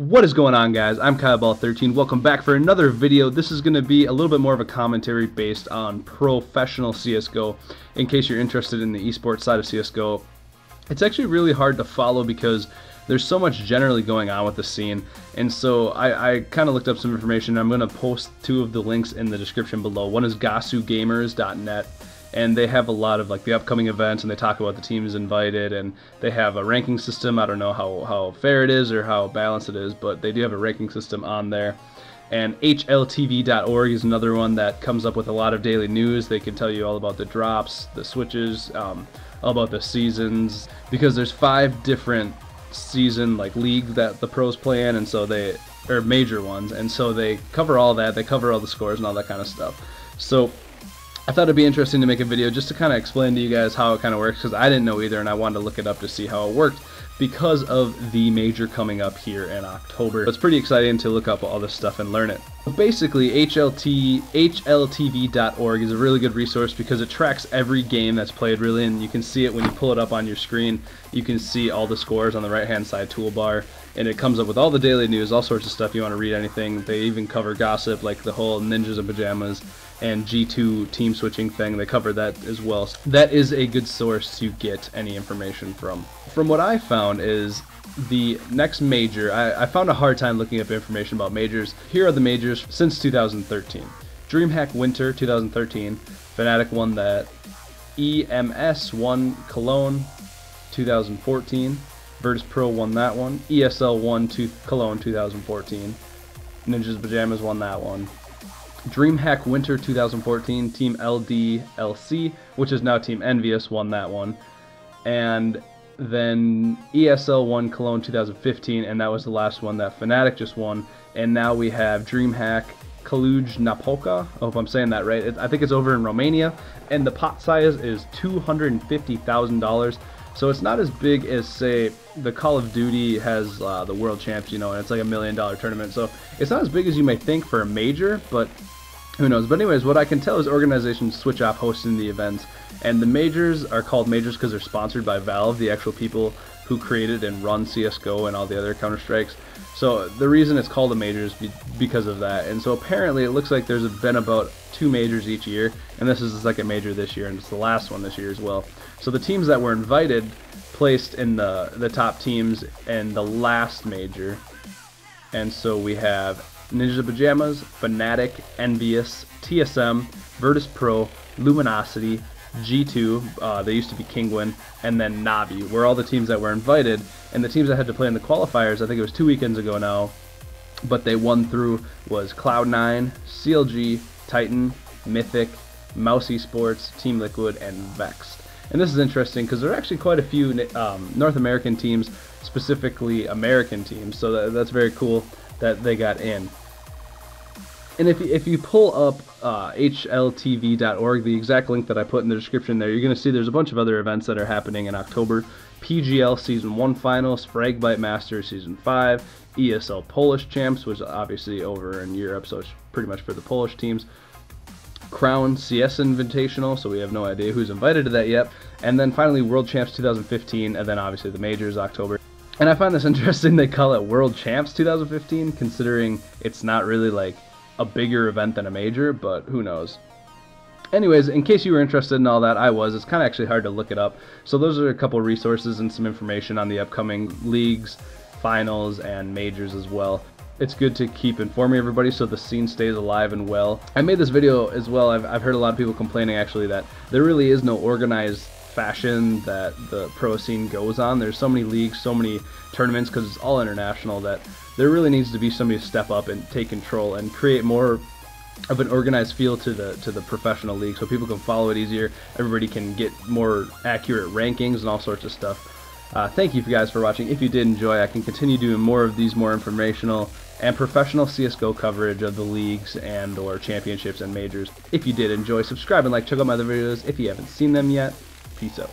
What is going on, guys? I'm KyleBall13. Welcome back for another video. This is going to be a little bit more of a commentary based on professional CSGO. In case you're interested in the esports side of CSGO, it's actually really hard to follow because there's so much generally going on with the scene. And so I kind of looked up some information. I'm going to post two of the links in the description below. One is gasugamers.net. And they have a lot of like the upcoming events, and they talk about the teams invited, and they have a ranking system. I don't know how fair it is or how balanced it is, but they do have a ranking system on there. And HLTV.org is another one that comes up with a lot of daily news. They can tell you all about the drops, the switches, all about the seasons, because there's 5 different season like leagues that the pros play in, and so they are major ones, and so they cover all that. They cover all the scores and all that kind of stuff. So I thought it'd be interesting to make a video just to kind of explain to you guys how it kind of works, because I didn't know either, and I wanted to look it up to see how it worked because of the major coming up here in October. It's pretty exciting to look up all this stuff and learn it. Basically, HLTV.org is a really good resource because it tracks every game that's played, really, and you can see it when you pull it up on your screen. You can see all the scores on the right-hand side toolbar, and it comes up with all the daily news, all sorts of stuff. You want to read anything. They even cover gossip, like the whole Ninjas in Pajamas and G2 team switching thing. They cover that as well. So that is a good source to get any information from. From what I found is the next major, I found a hard time looking up information about majors. Here are the majors since 2013. Dreamhack Winter 2013, Fnatic won that. EMS won Cologne 2014. Virtus Pro won that one. ESL won Cologne 2014. Ninjas Pajamas won that one. Dreamhack Winter 2014, Team LDLC, which is now Team Envious, won that one. And then ESL won Cologne 2015, and that was the last one that Fnatic just won. And now we have Dreamhack Cluj-Napoca. I hope I'm saying that right. I think it's over in Romania, and the pot size is $250,000. So it's not as big as, say, the Call of Duty has the World Champs, you know, and it's like $1 million tournament. So it's not as big as you may think for a major, but who knows. But anyways, what I can tell is organizations switch off hosting the events, and the majors are called majors because they're sponsored by Valve, the actual people who created and run CSGO and all the other Counter-Strikes. So the reason it's called a major is because of that. And so apparently it looks like there's been about 2 majors each year, and this is the second major this year, and it's the last one this year as well. So the teams that were invited placed in the top teams in the last major. And so we have Ninja Pajamas, Fnatic, Envious, TSM, Virtus Pro, Luminosity, G2, they used to be Kingwin, and then Navi were all the teams that were invited. And the teams that had to play in the qualifiers, I think it was 2 weekends ago now, but they won through, was Cloud9, CLG, Titan, Mythic, Mouse Esports, Team Liquid, and Vexed. And this is interesting because there are actually quite a few North American teams, specifically American teams, so that's very cool that they got in. And if you pull up HLTV.org, the exact link that I put in the description there, you're going to see there's a bunch of other events that are happening in October. PGL Season 1 Finals, Fragbite Masters Season 5, ESL Polish Champs, which is obviously over in Europe, so it's pretty much for the Polish teams. Crown CS Invitational, so we have no idea who's invited to that yet. And then finally World Champs 2015, and then obviously the majors October. And I find this interesting they call it World Champs 2015, considering it's not really like a bigger event than a major, but who knows. Anyways, in case you were interested in all that, it's kind of actually hard to look it up. So those are a couple resources and some information on the upcoming leagues, finals, and majors as well. It's good to keep informing everybody so the scene stays alive and well. I made this video as well. I've heard a lot of people complaining actually that there really is no organized fashion that the pro scene goes on. There's so many leagues, so many tournaments, because it's all international, that there really needs to be somebody to step up and take control and create more of an organized feel to the professional league, so people can follow it easier. Everybody can get more accurate rankings and all sorts of stuff. Thank you guys for watching. If you did enjoy, I can continue doing more of these more informational and professional CSGO coverage of the leagues and or championships and majors. If you did enjoy, subscribe and like, check out my other videos if you haven't seen them yet. Peace out.